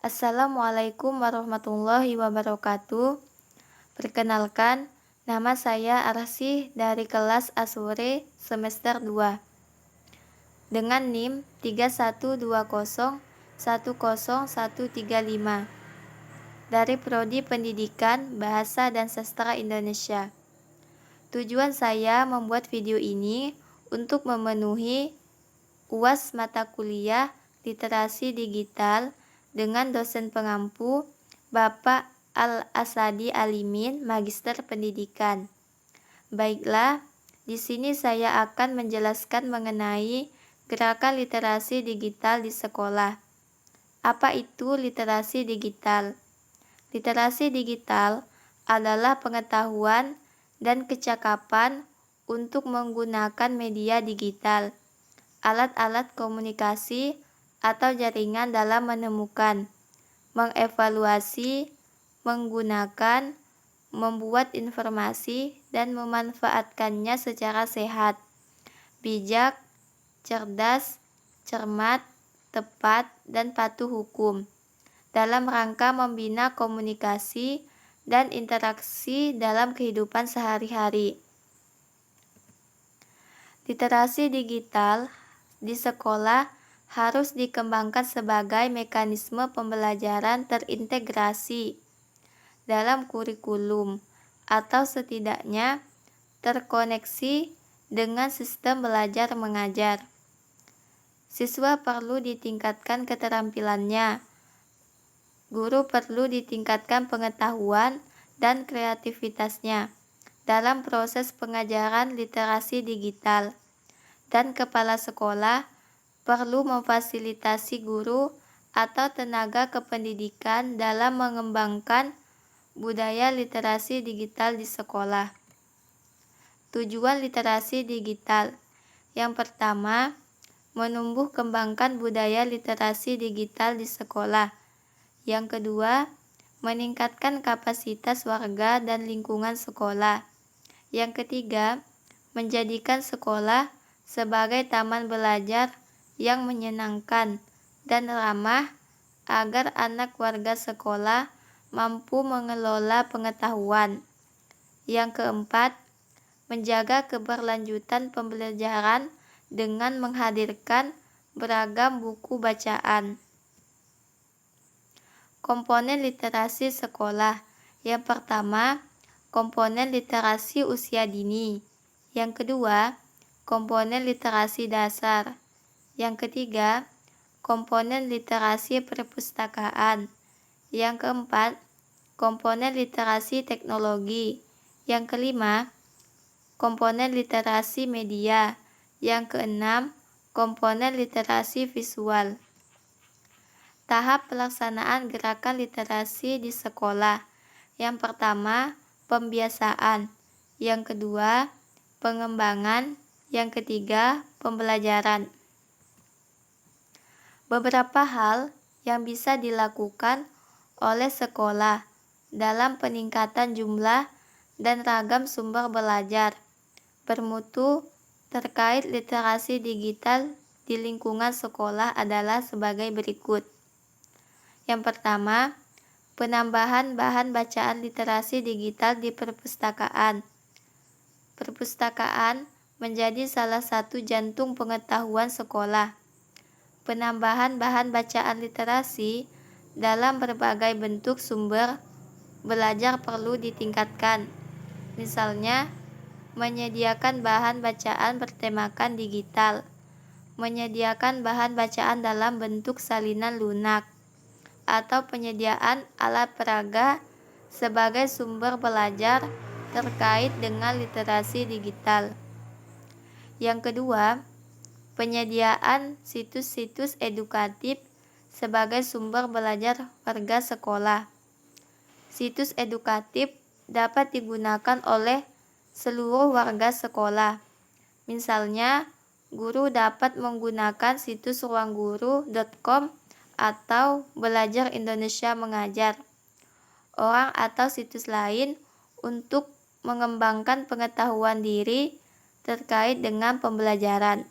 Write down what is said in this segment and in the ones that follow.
Assalamualaikum warahmatullahi wabarakatuh. Perkenalkan, nama saya Arsy dari kelas Asure semester 2 dengan NIM 3120100135 dari Prodi Pendidikan Bahasa dan Sastra Indonesia. Tujuan saya membuat video ini untuk memenuhi UAS mata kuliah Literasi Digital dengan dosen pengampu Bapak Al-Asadi Alimin, Magister Pendidikan. Baiklah, di sini saya akan menjelaskan mengenai gerakan literasi digital di sekolah. Apa itu literasi digital? Literasi digital adalah pengetahuan dan kecakapan untuk menggunakan media digital, alat-alat komunikasi atau jaringan dalam menemukan, mengevaluasi, menggunakan, membuat informasi, dan memanfaatkannya secara sehat, bijak, cerdas, cermat, tepat, dan patuh hukum, dalam rangka membina komunikasi dan interaksi dalam kehidupan sehari-hari. Literasi digital di sekolah harus dikembangkan sebagai mekanisme pembelajaran terintegrasi dalam kurikulum atau setidaknya terkoneksi dengan sistem belajar mengajar. Siswa perlu ditingkatkan keterampilannya, guru perlu ditingkatkan pengetahuan dan kreativitasnya dalam proses pengajaran literasi digital, dan kepala sekolah perlu memfasilitasi guru atau tenaga kependidikan dalam mengembangkan budaya literasi digital di sekolah. Tujuan literasi digital yang pertama, menumbuh kembangkan budaya literasi digital di sekolah. Yang kedua, meningkatkan kapasitas warga dan lingkungan sekolah. Yang ketiga, menjadikan sekolah sebagai taman belajar yang menyenangkan dan ramah agar anak warga sekolah mampu mengelola pengetahuan. Yang keempat, menjaga keberlanjutan pembelajaran dengan menghadirkan beragam buku bacaan. Komponen literasi sekolah. Yang pertama, komponen literasi usia dini. Yang kedua, komponen literasi dasar. Yang ketiga, komponen literasi perpustakaan. Yang keempat, komponen literasi teknologi. Yang kelima, komponen literasi media. Yang keenam, komponen literasi visual. Tahap pelaksanaan gerakan literasi di sekolah. Yang pertama, pembiasaan. Yang kedua, pengembangan. Yang ketiga, pembelajaran. Beberapa hal yang bisa dilakukan oleh sekolah dalam peningkatan jumlah dan ragam sumber belajar bermutu terkait literasi digital di lingkungan sekolah adalah sebagai berikut. Yang pertama, penambahan bahan bacaan literasi digital di perpustakaan. Perpustakaan menjadi salah satu jantung pengetahuan sekolah. Penambahan bahan bacaan literasi dalam berbagai bentuk sumber belajar perlu ditingkatkan. Misalnya, menyediakan bahan bacaan bertemakan digital, menyediakan bahan bacaan dalam bentuk salinan lunak, atau penyediaan alat peraga sebagai sumber belajar terkait dengan literasi digital. Yang kedua, penyediaan situs-situs edukatif sebagai sumber belajar warga sekolah. Situs edukatif dapat digunakan oleh seluruh warga sekolah. Misalnya, guru dapat menggunakan situs ruangguru.com atau Belajar Indonesia Mengajar. Orang atau situs lain untuk mengembangkan pengetahuan diri terkait dengan pembelajaran.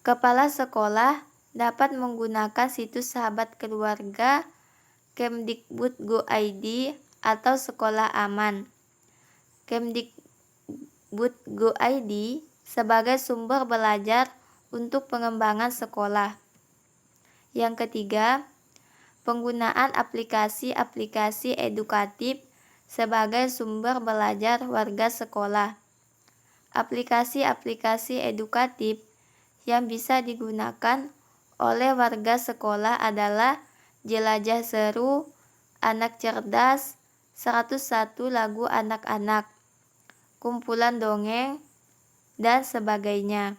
Kepala sekolah dapat menggunakan situs sahabat keluarga, Kemdikbud.go.id, atau Sekolah Aman. Kemdikbud.go.id sebagai sumber belajar untuk pengembangan sekolah. Yang ketiga, penggunaan aplikasi-aplikasi edukatif sebagai sumber belajar warga sekolah. Aplikasi-aplikasi edukatif yang bisa digunakan oleh warga sekolah adalah Jelajah Seru, Anak Cerdas, 101 Lagu Anak-anak, Kumpulan Dongeng, dan sebagainya.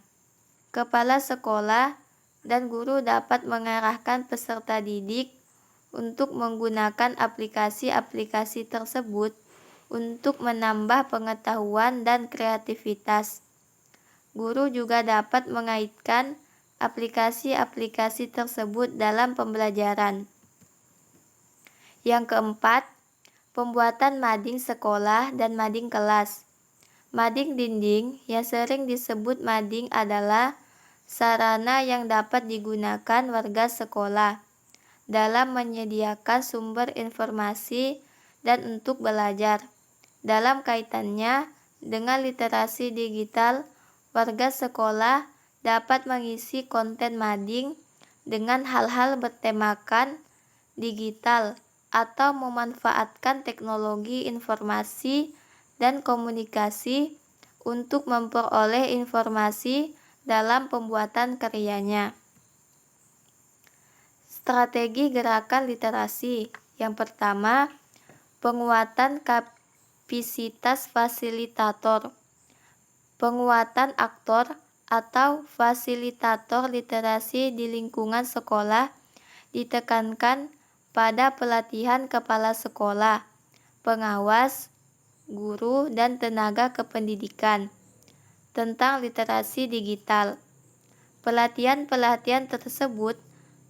Kepala sekolah dan guru dapat mengarahkan peserta didik untuk menggunakan aplikasi-aplikasi tersebut untuk menambah pengetahuan dan kreativitas. Guru juga dapat mengaitkan aplikasi-aplikasi tersebut dalam pembelajaran. Yang keempat, pembuatan mading sekolah dan mading kelas. Mading dinding yang sering disebut mading adalah sarana yang dapat digunakan warga sekolah dalam menyediakan sumber informasi dan untuk belajar. Dalam kaitannya dengan literasi digital, warga sekolah dapat mengisi konten mading dengan hal-hal bertemakan digital atau memanfaatkan teknologi informasi dan komunikasi untuk memperoleh informasi dalam pembuatan karyanya. Strategi gerakan literasi. Yang pertama, penguatan kapasitas fasilitator. Penguatan aktor atau fasilitator literasi di lingkungan sekolah ditekankan pada pelatihan kepala sekolah, pengawas, guru, dan tenaga kependidikan tentang literasi digital. Pelatihan-pelatihan tersebut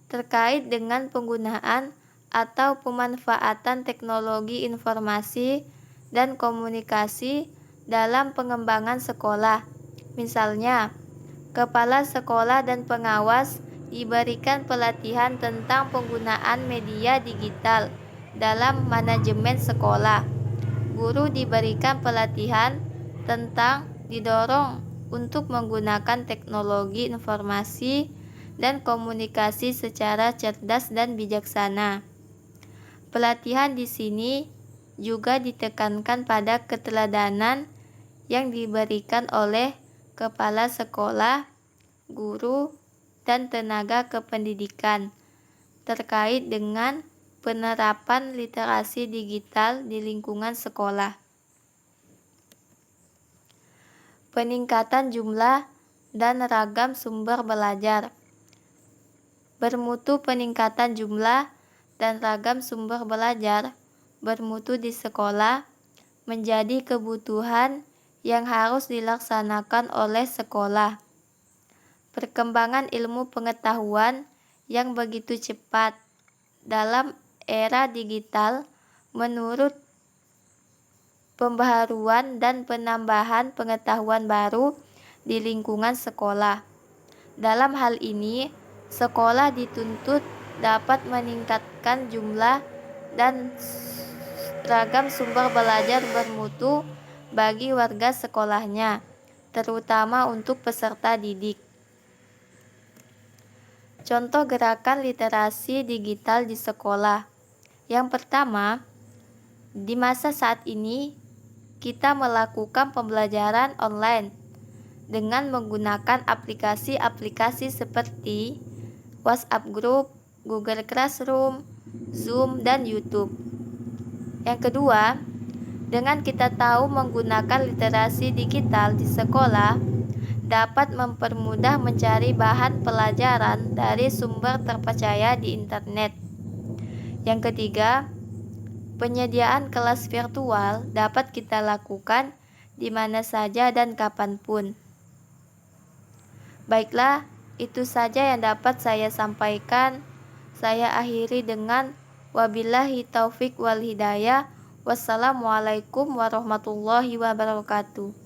terkait dengan penggunaan atau pemanfaatan teknologi informasi dan komunikasi dalam pengembangan sekolah. Misalnya, kepala sekolah dan pengawas diberikan pelatihan tentang penggunaan media digital dalam manajemen sekolah. Guru diberikan pelatihan tentang didorong untuk menggunakan teknologi informasi dan komunikasi secara cerdas dan bijaksana. Pelatihan di sini juga ditekankan pada keteladanan yang diberikan oleh kepala sekolah, guru, dan tenaga kependidikan terkait dengan penerapan literasi digital di lingkungan sekolah. Peningkatan jumlah dan ragam sumber belajar. Bermutu peningkatan jumlah dan ragam sumber belajar bermutu di sekolah menjadi kebutuhan yang harus dilaksanakan oleh sekolah. Perkembangan ilmu pengetahuan yang begitu cepat dalam era digital menurut pembaharuan dan penambahan pengetahuan baru di lingkungan sekolah. Dalam hal ini, sekolah dituntut dapat meningkatkan jumlah dan ragam sumber belajar bermutu bagi warga sekolahnya, terutama untuk peserta didik. Contoh gerakan literasi digital di sekolah. Yang pertama, di masa saat ini, kita melakukan pembelajaran online dengan menggunakan aplikasi-aplikasi seperti WhatsApp Group, Google Classroom, Zoom, dan YouTube. Yang kedua, dengan kita tahu menggunakan literasi digital di sekolah dapat mempermudah mencari bahan pelajaran dari sumber terpercaya di internet. Yang ketiga, penyediaan kelas virtual dapat kita lakukan di mana saja dan kapanpun. Baiklah, itu saja yang dapat saya sampaikan. Saya akhiri dengan wabillahi taufik wal hidayah. Wassalamualaikum warahmatullahi wabarakatuh.